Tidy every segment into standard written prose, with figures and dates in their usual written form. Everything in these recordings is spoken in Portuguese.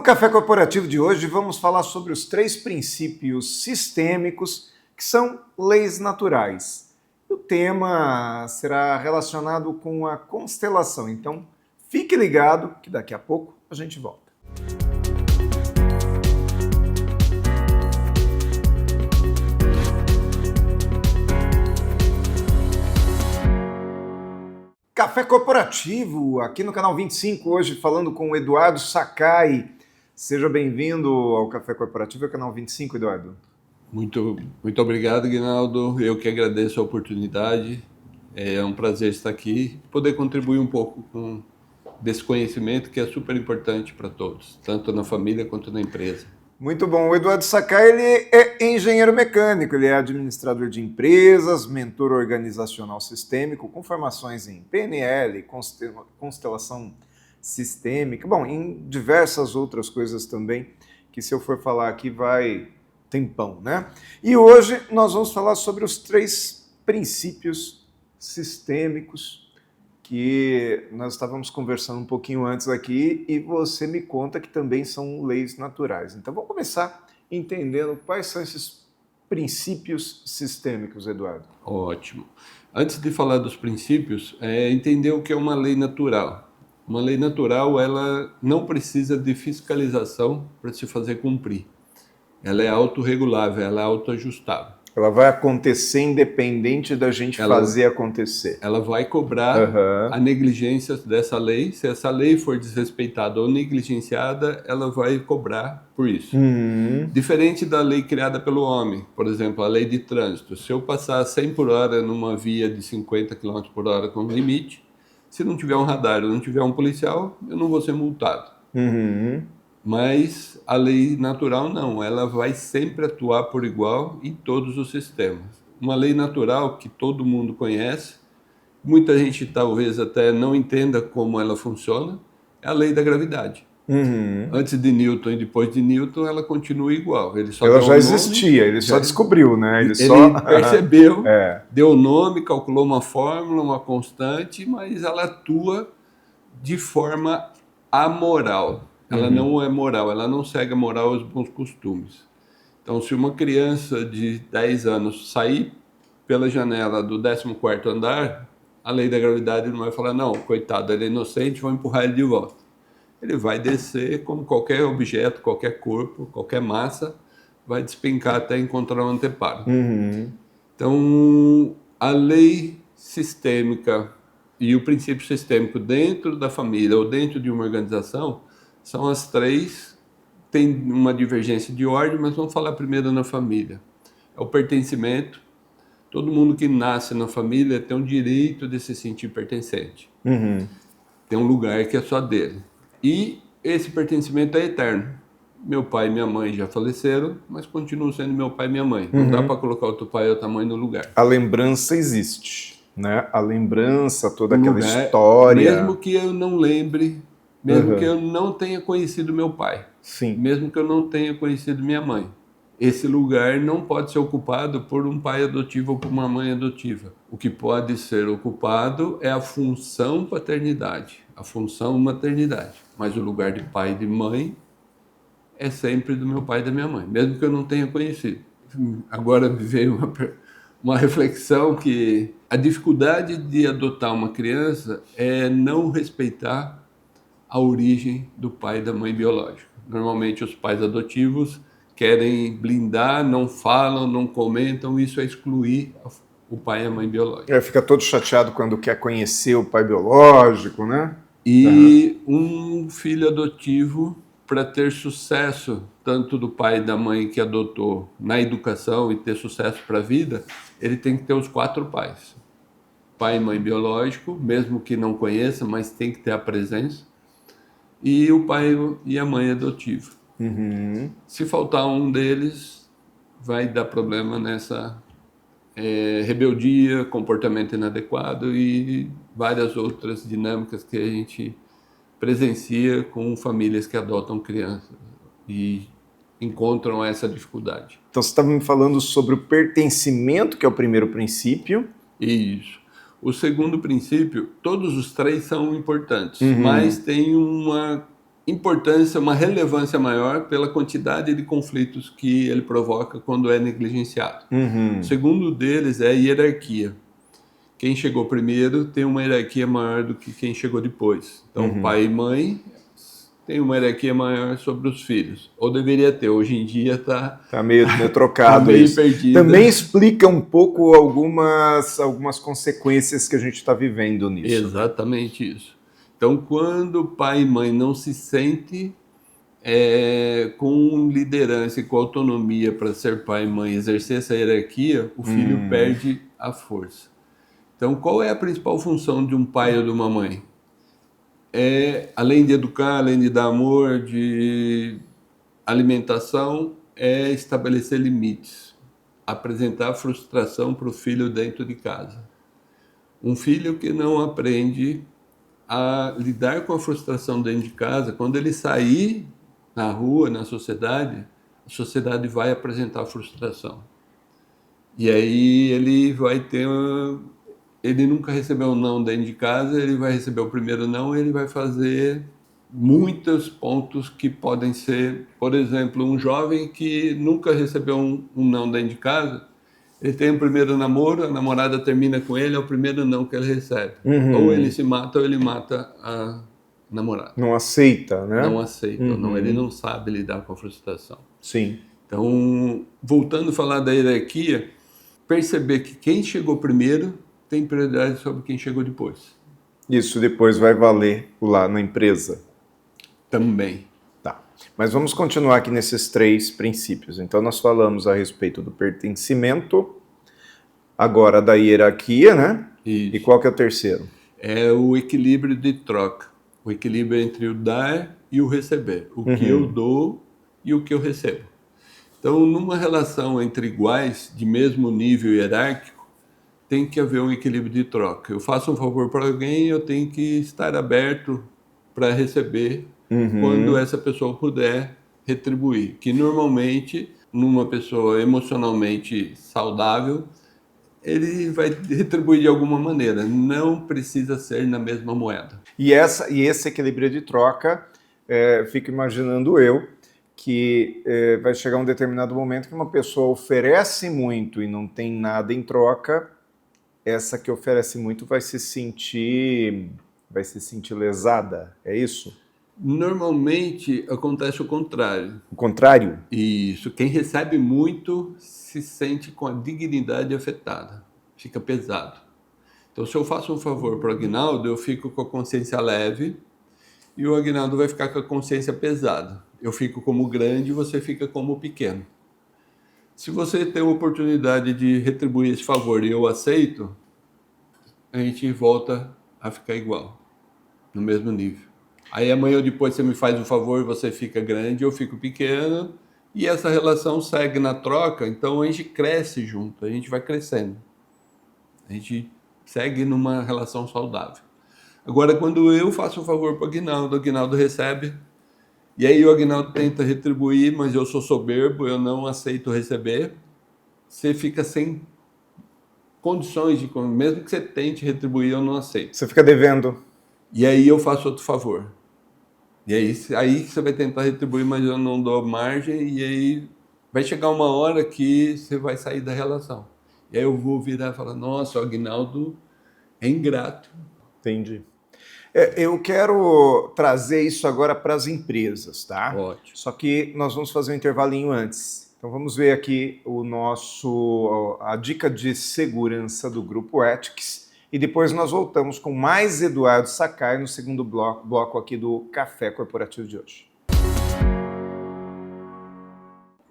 Café Corporativo de hoje vamos falar sobre os 3 princípios sistêmicos que são leis naturais. O tema será relacionado com a constelação, então fique ligado que daqui a pouco a gente volta. Café Corporativo, aqui no canal 25, hoje falando com o Eduardo Sakai. Seja bem-vindo ao Café Corporativo, ao canal 25, Eduardo. Muito obrigado, Guinaldo. Eu que agradeço a oportunidade. É um prazer estar aqui e poder contribuir um pouco com desse conhecimento que é super importante para todos, tanto na família quanto na empresa. Muito bom. O Eduardo Sakai ele é engenheiro mecânico, ele é administrador de empresas, mentor organizacional sistêmico, com formações em PNL, constelação sistêmica, bom, em diversas outras coisas também, que se eu for falar aqui vai tempão, né? E hoje nós vamos falar sobre os 3 princípios sistêmicos que nós estávamos conversando um pouquinho antes aqui e você me conta que também são leis naturais. Então vamos começar entendendo quais são esses princípios sistêmicos, Eduardo. Ótimo. Antes de falar dos princípios, entender o que é uma lei natural. Uma lei natural, ela não precisa de fiscalização para se fazer cumprir. Ela é autorregulável, ela é autoajustável. Ela vai acontecer independente da gente fazer acontecer. Ela vai cobrar a negligência dessa lei. Se essa lei for desrespeitada ou negligenciada, ela vai cobrar por isso. Diferente da lei criada pelo homem, por exemplo, a lei de trânsito. Se eu passar 100 por hora numa via de 50 km por hora com limite, se não tiver um radar ou não tiver um policial, eu não vou ser multado. Mas a lei natural não, ela vai sempre atuar por igual em todos os sistemas. Uma lei natural que todo mundo conhece, muita gente talvez até não entenda como ela funciona, é a lei da gravidade. Antes de Newton e depois de Newton, ela continua igual. Ela já existia, ele só descobriu, né? Ele só percebeu, deu o nome, calculou uma fórmula, uma constante, mas ela atua de forma amoral. Ela não é moral, ela não segue a moral e os bons costumes. Então, se uma criança de 10 anos sair pela janela do 14º andar, a lei da gravidade não vai falar, não, coitado, ele é inocente, vou empurrar ele de volta. Ele vai descer como qualquer objeto, qualquer corpo, qualquer massa, vai despencar até encontrar um anteparo. Então, a lei sistêmica e o princípio sistêmico dentro da família ou dentro de uma organização são as 3, tem uma divergência de ordem, mas vamos falar primeiro na família. É o pertencimento. Todo mundo que nasce na família tem o direito de se sentir pertencente. Tem um lugar que é só dele. E esse pertencimento é eterno. Meu pai e minha mãe já faleceram, mas continuam sendo meu pai e minha mãe. Não dá para colocar outro pai e outra mãe no lugar. A lembrança existe, né? A lembrança, toda aquela história. Mesmo que eu não lembre, mesmo que eu não tenha conhecido meu pai. Sim. Mesmo que eu não tenha conhecido minha mãe. Esse lugar não pode ser ocupado por um pai adotivo ou por uma mãe adotiva. O que pode ser ocupado é a função paternidade, a função maternidade. Mas o lugar de pai e de mãe é sempre do meu pai e da minha mãe, mesmo que eu não tenha conhecido. Agora me veio uma reflexão que a dificuldade de adotar uma criança é não respeitar a origem do pai e da mãe biológica. Normalmente os pais adotivos querem blindar, não falam, não comentam, isso é excluir o pai e a mãe biológica. Fica todo chateado quando quer conhecer o pai biológico, né? E um filho adotivo, para ter sucesso, tanto do pai e da mãe que adotou na educação e ter sucesso para a vida, ele tem que ter os 4 pais. Pai e mãe biológico, mesmo que não conheça, mas tem que ter a presença. E o pai e a mãe adotiva. Se faltar um deles, vai dar problema nessa rebeldia, comportamento inadequado e várias outras dinâmicas que a gente presencia com famílias que adotam crianças e encontram essa dificuldade. Então você estava me falando sobre o pertencimento, que é o primeiro princípio. Isso. O segundo princípio, todos os 3 são importantes, mas tem uma importância, uma relevância maior pela quantidade de conflitos que ele provoca quando é negligenciado. O segundo deles é a hierarquia. Quem chegou primeiro tem uma hierarquia maior do que quem chegou depois. Então, pai e mãe tem uma hierarquia maior sobre os filhos. Ou deveria ter. Hoje em dia está meio trocado meio isso. perdido. Também explica um pouco algumas consequências que a gente está vivendo nisso. Exatamente isso. Então, quando pai e mãe não se sentem com liderança e com autonomia para ser pai e mãe, exercer essa hierarquia, o filho perde a força. Então, qual é a principal função de um pai ou de uma mãe? Além de educar, além de dar amor, de alimentação, é estabelecer limites, apresentar frustração para o filho dentro de casa. Um filho que não aprende a lidar com a frustração dentro de casa, quando ele sair na rua, na sociedade, a sociedade vai apresentar frustração. E aí ele vai ter... Ele nunca recebeu um não dentro de casa, ele vai receber o primeiro não e ele vai fazer muitos pontos que podem ser, por exemplo, um jovem que nunca recebeu um não dentro de casa, ele tem o primeiro namoro, a namorada termina com ele, é o primeiro não que ele recebe. Ou ele se mata ou ele mata a namorada. Não aceita, né? Não aceita, não, ele não sabe lidar com a frustração. Sim. Então, voltando a falar da hierarquia, perceber que quem chegou primeiro tem prioridade sobre quem chegou depois. Isso depois vai valer lá na empresa. Também. Tá. Mas vamos continuar aqui nesses 3 princípios. Então nós falamos a respeito do pertencimento, agora da hierarquia, né? Isso. E qual que é o terceiro? É o equilíbrio de troca. O equilíbrio entre o dar e o receber. O que eu dou e o que eu recebo. Então, numa relação entre iguais, de mesmo nível hierárquico, tem que haver um equilíbrio de troca. Eu faço um favor para alguém, eu tenho que estar aberto para receber quando essa pessoa puder retribuir. Que normalmente, numa pessoa emocionalmente saudável, ele vai retribuir de alguma maneira. Não precisa ser na mesma moeda. E esse equilíbrio de troca, fico imaginando eu, que vai chegar um determinado momento que uma pessoa oferece muito e não tem nada em troca, essa que oferece muito vai se sentir lesada, é isso? Normalmente acontece o contrário. O contrário? Isso. Quem recebe muito se sente com a dignidade afetada. Fica pesado. Então, se eu faço um favor para o Aguinaldo, eu fico com a consciência leve e o Aguinaldo vai ficar com a consciência pesada. Eu fico como grande e você fica como pequeno. Se você tem a oportunidade de retribuir esse favor e eu aceito, a gente volta a ficar igual, no mesmo nível. Aí amanhã ou depois você me faz um favor e você fica grande, eu fico pequeno, e essa relação segue na troca, então a gente cresce junto, a gente vai crescendo. A gente segue numa relação saudável. Agora, quando eu faço um favor para o Aguinaldo recebe, e aí o Aguinaldo tenta retribuir, mas eu sou soberbo, eu não aceito receber, você fica sem condições de... Mesmo que você tente retribuir, eu não aceito. Você fica devendo. E aí eu faço outro favor. E aí você vai tentar retribuir, mas eu não dou margem, e aí vai chegar uma hora que você vai sair da relação. E aí eu vou virar e falar, nossa, o Aguinaldo é ingrato. Entendi. Eu quero trazer isso agora para as empresas, tá? Ótimo. Só que nós vamos fazer um intervalinho antes. Então vamos ver aqui a dica de segurança do Grupo Ethics e depois nós voltamos com mais Eduardo Sakai no segundo bloco aqui do Café Corporativo de hoje.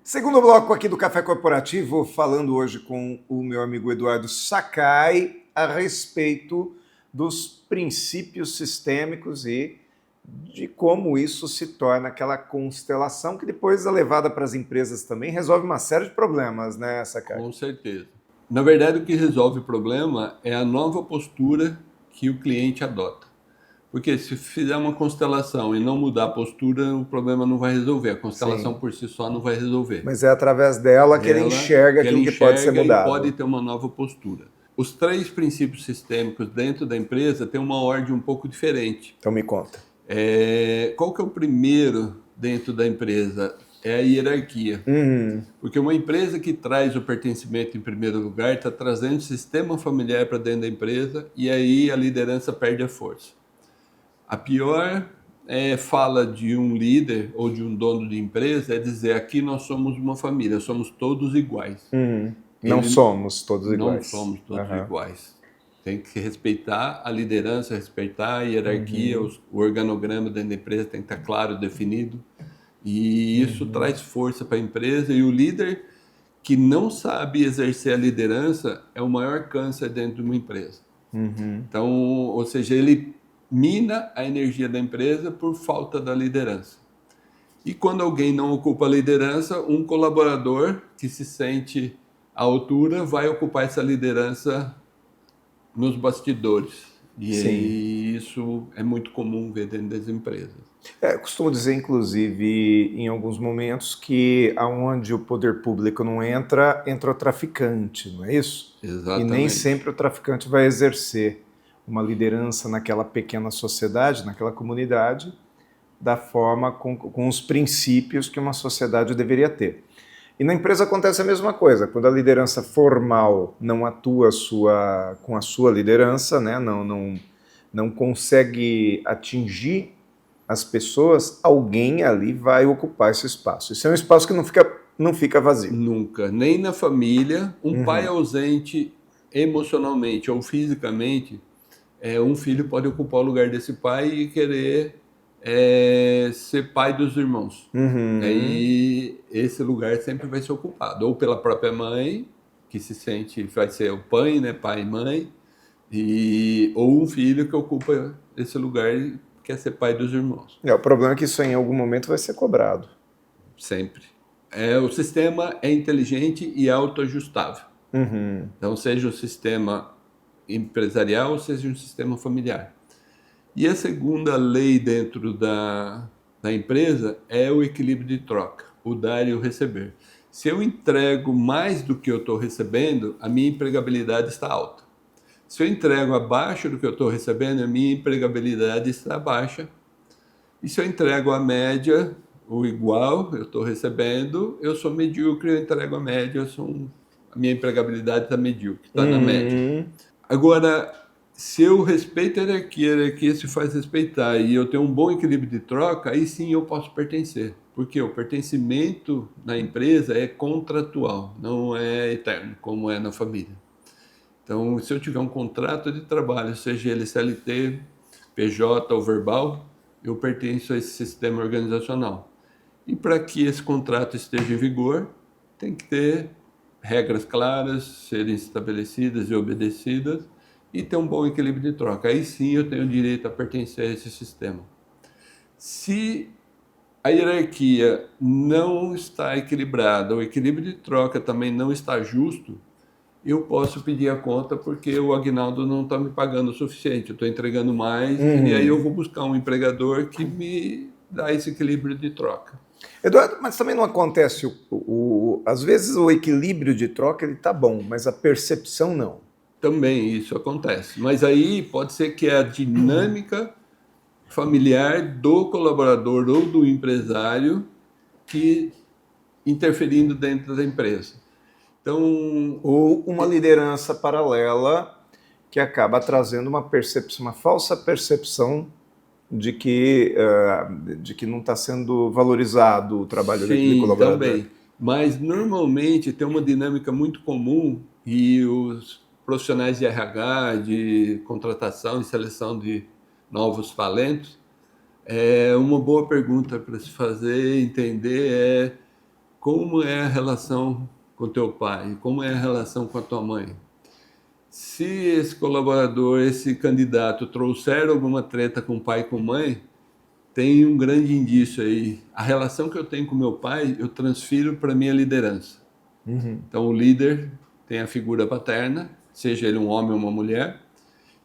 Segundo bloco aqui do Café Corporativo, falando hoje com o meu amigo Eduardo Sakai a respeito dos princípios sistêmicos e de como isso se torna aquela constelação que depois é levada para as empresas também, resolve uma série de problemas, né, Sakai? Com certeza. Na verdade, o que resolve o problema é a nova postura que o cliente adota. Porque se fizer uma constelação e não mudar a postura, o problema não vai resolver. A constelação por si só não vai resolver. Mas é através dela que ele enxerga aquilo que pode ser mudado. E pode ter uma nova postura. Os 3 princípios sistêmicos dentro da empresa têm uma ordem um pouco diferente. Então me conta. Qual que é o primeiro dentro da empresa? É a hierarquia. Porque uma empresa que traz o pertencimento em primeiro lugar está trazendo o sistema familiar para dentro da empresa e aí a liderança perde a força. A pior fala de um líder ou de um dono de empresa é dizer: aqui nós somos uma família, somos todos iguais. Não somos todos Não iguais. somos todos iguais. Tem que respeitar a liderança, respeitar a hierarquia, o organograma dentro da empresa tem que estar claro, definido. E isso traz força para a empresa. E o líder que não sabe exercer a liderança é o maior câncer dentro de uma empresa. Então, ou seja, ele mina a energia da empresa por falta da liderança. E quando alguém não ocupa a liderança, um colaborador que se sente à altura vai ocupar essa liderança nos bastidores. E isso é muito comum ver dentro das empresas. Costumo dizer, inclusive, em alguns momentos, que aonde o poder público não entra, entra o traficante, não é isso? Exatamente. E nem sempre o traficante vai exercer uma liderança naquela pequena sociedade, naquela comunidade, da forma, com os princípios que uma sociedade deveria ter. E na empresa acontece a mesma coisa. Quando a liderança formal não atua com a sua liderança, né, não consegue atingir as pessoas, alguém ali vai ocupar esse espaço. Isso é um espaço que não fica vazio. Nunca. Nem na família. Um pai ausente emocionalmente ou fisicamente, um filho pode ocupar o lugar desse pai e querer ser pai dos irmãos. Aí esse lugar sempre vai ser ocupado. Ou pela própria mãe, que se sente, vai ser o pai, né? Pai e mãe. Ou um filho que ocupa esse lugar e quer ser pai dos irmãos. O problema é que isso em algum momento vai ser cobrado. Sempre. O sistema é inteligente e autoajustável. Então, seja um sistema empresarial ou seja um sistema familiar. E a segunda lei dentro da empresa é o equilíbrio de troca, o dar e o receber. Se eu entrego mais do que eu estou recebendo, a minha empregabilidade está alta. Se eu entrego abaixo do que eu estou recebendo, a minha empregabilidade está baixa. E se eu entrego a média, o igual, eu estou recebendo, eu sou medíocre, eu entrego a média, a minha empregabilidade está medíocre, está na média. Agora, se eu respeito a hierarquia se faz respeitar e eu tenho um bom equilíbrio de troca, aí sim eu posso pertencer. Porque o pertencimento na empresa é contratual, não é eterno, como é na família. Então, se eu tiver um contrato de trabalho, seja ele CLT, PJ ou verbal, eu pertenço a esse sistema organizacional. E para que esse contrato esteja em vigor, tem que ter regras claras, serem estabelecidas e obedecidas, e ter um bom equilíbrio de troca. Aí sim eu tenho direito a pertencer a esse sistema. Se a hierarquia não está equilibrada, o equilíbrio de troca também não está justo, eu posso pedir a conta porque o Aguinaldo não está me pagando o suficiente, eu estou entregando mais, e aí eu vou buscar um empregador que me dá esse equilíbrio de troca. Eduardo, mas também não acontece, às vezes o equilíbrio de troca ele está bom, mas a percepção não. Também isso acontece, mas aí pode ser que a dinâmica familiar do colaborador ou do empresário que interferindo dentro da empresa. Então, ou uma liderança paralela que acaba trazendo uma falsa percepção de que não está sendo valorizado o trabalho daquele colaborador. Também. Mas normalmente tem uma dinâmica muito comum e os profissionais de RH, de contratação e seleção de novos talentos, uma boa pergunta para se fazer, entender como é a relação com teu pai, como é a relação com a tua mãe. Se esse colaborador, esse candidato trouxer alguma treta com pai e com mãe, tem um grande indício aí. A relação que eu tenho com meu pai, eu transfiro para minha liderança. Então o líder tem a figura paterna, seja ele um homem ou uma mulher,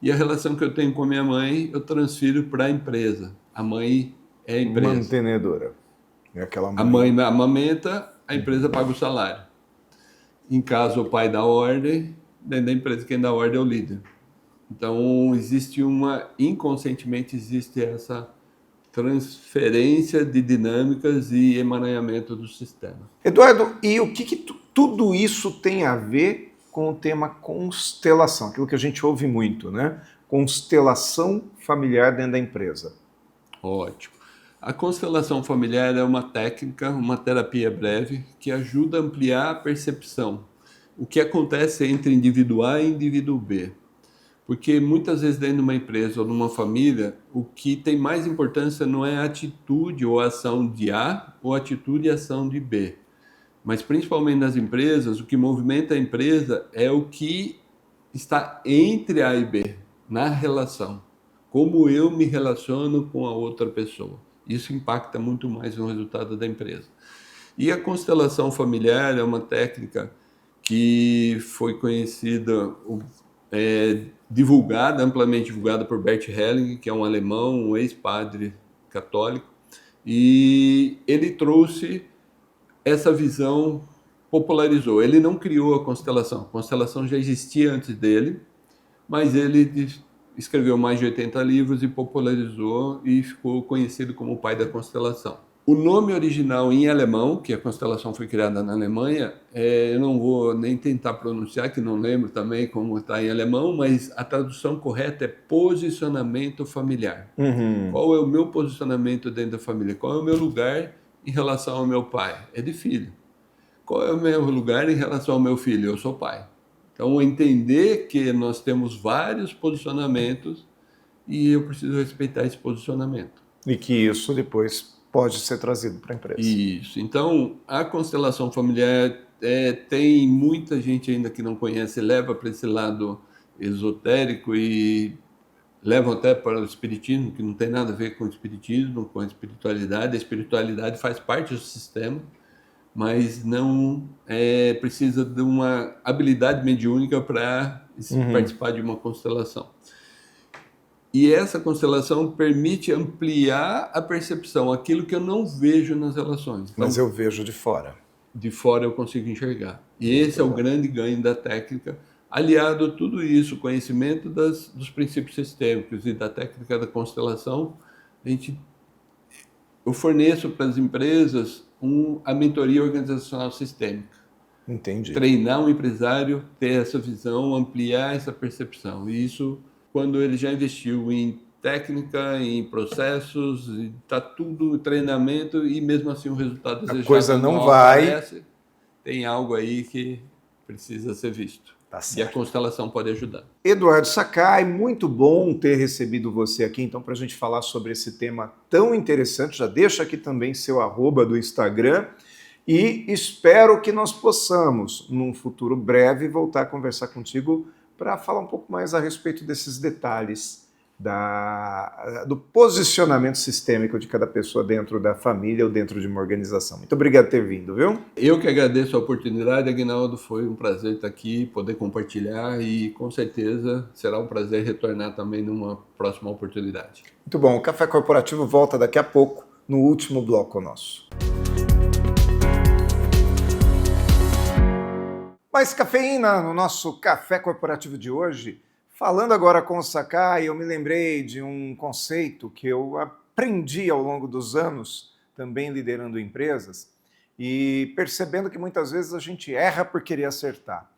e a relação que eu tenho com a minha mãe, eu transfiro para a empresa. A mãe é a empresa. Mantenedora. É aquela mãe. A mãe amamenta, a empresa paga o salário. Em caso o pai dá ordem, dentro da empresa quem dá ordem é o líder. Então inconscientemente existe essa transferência de dinâmicas e emaranhamento do sistema. Eduardo, e o que tudo isso tem a ver com o tema constelação, aquilo que a gente ouve muito, né? Constelação familiar dentro da empresa. Ótimo. A constelação familiar é uma técnica, uma terapia breve que ajuda a ampliar a percepção. O que acontece entre indivíduo A e indivíduo B. Porque muitas vezes dentro de uma empresa ou numa família, o que tem mais importância não é a atitude ou a ação de A ou a atitude e ação de B. Mas principalmente nas empresas, o que movimenta a empresa é o que está entre A e B, na relação. Como eu me relaciono com a outra pessoa. Isso impacta muito mais no resultado da empresa. E a constelação familiar é uma técnica que foi conhecida, divulgada, amplamente divulgada por Bert Helling, que é um alemão, um ex-padre católico, e ele trouxe essa visão, popularizou. Ele não criou a constelação já existia antes dele, mas ele escreveu mais de 80 livros e popularizou e ficou conhecido como o pai da constelação. O nome original em alemão, que a constelação foi criada na Alemanha, eu não vou nem tentar pronunciar, que não lembro também como está em alemão, mas a tradução correta é posicionamento familiar. Uhum. Qual é o meu posicionamento dentro da família? Qual é o meu lugar em relação ao meu pai? É de filho. Qual é o meu lugar em relação ao meu filho? Eu sou pai. Então, entender que nós temos vários posicionamentos e eu preciso respeitar esse posicionamento. E que isso depois pode ser trazido para a empresa. Isso. Então, a constelação familiar tem muita gente ainda que não conhece, leva para esse lado esotérico e levam até para o espiritismo, que não tem nada a ver com o espiritismo, com a espiritualidade. A espiritualidade faz parte do sistema, mas não precisa de uma habilidade mediúnica para participar de uma constelação. E essa constelação permite ampliar a percepção, aquilo que eu não vejo nas relações. Então, mas eu vejo de fora. De fora eu consigo enxergar. E esse é o grande ganho da técnica, aliado a tudo isso, conhecimento dos princípios sistêmicos e da técnica da constelação, eu forneço para as empresas a mentoria organizacional sistêmica. Entendi. Treinar um empresário, ter essa visão, ampliar essa percepção. E isso, quando ele já investiu em técnica, em processos, está tudo treinamento e mesmo assim o resultado desejado a coisa não vai. Aparece, tem algo aí que precisa ser visto. Tá certo. E a constelação pode ajudar. Eduardo Sakai, muito bom ter recebido você aqui, então, para a gente falar sobre esse tema tão interessante. Já deixa aqui também seu @ do Instagram e espero que nós possamos, num futuro breve, voltar a conversar contigo para falar um pouco mais a respeito desses detalhes do posicionamento sistêmico de cada pessoa dentro da família ou dentro de uma organização. Muito obrigado por ter vindo, viu? Eu que agradeço a oportunidade, Aguinaldo, foi um prazer estar aqui, poder compartilhar e com certeza será um prazer retornar também numa próxima oportunidade. Muito bom, o Café Corporativo volta daqui a pouco, no último bloco nosso. Mais cafeína no nosso Café Corporativo de hoje. Falando agora com o Sakai, eu me lembrei de um conceito que eu aprendi ao longo dos anos, também liderando empresas, e percebendo que muitas vezes a gente erra por querer acertar.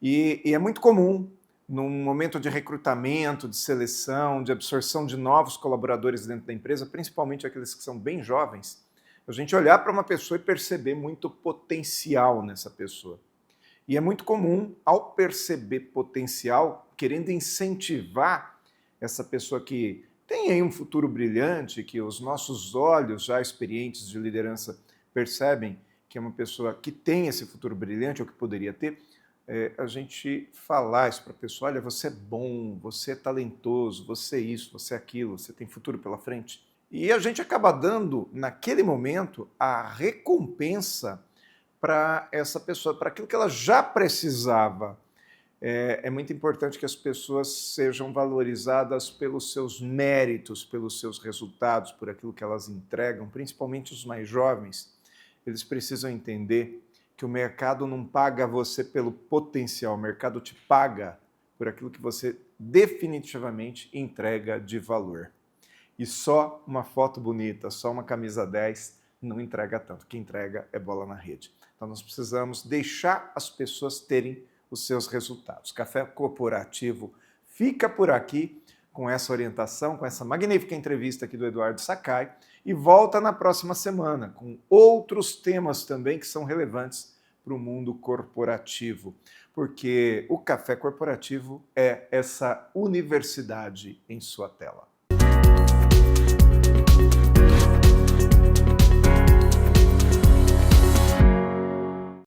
E é muito comum, num momento de recrutamento, de seleção, de absorção de novos colaboradores dentro da empresa, principalmente aqueles que são bem jovens, a gente olhar para uma pessoa e perceber muito potencial nessa pessoa. E é muito comum, ao perceber potencial, querendo incentivar essa pessoa que tem aí um futuro brilhante, que os nossos olhos já experientes de liderança percebem que é uma pessoa que tem esse futuro brilhante, ou que poderia ter, a gente falar isso para a pessoa: olha, você é bom, você é talentoso, você é isso, você é aquilo, você tem futuro pela frente. E a gente acaba dando, naquele momento, a recompensa para essa pessoa, para aquilo que ela já precisava. É muito importante que as pessoas sejam valorizadas pelos seus méritos, pelos seus resultados, por aquilo que elas entregam, principalmente os mais jovens. Eles precisam entender que o mercado não paga você pelo potencial, o mercado te paga por aquilo que você definitivamente entrega de valor. E só uma foto bonita, só uma camisa 10 não entrega tanto. O que entrega é bola na rede. Então nós precisamos deixar as pessoas terem os seus resultados. Café Corporativo fica por aqui com essa orientação, com essa magnífica entrevista aqui do Eduardo Sakai e volta na próxima semana com outros temas também que são relevantes para o mundo corporativo, porque o Café Corporativo é essa universidade em sua tela.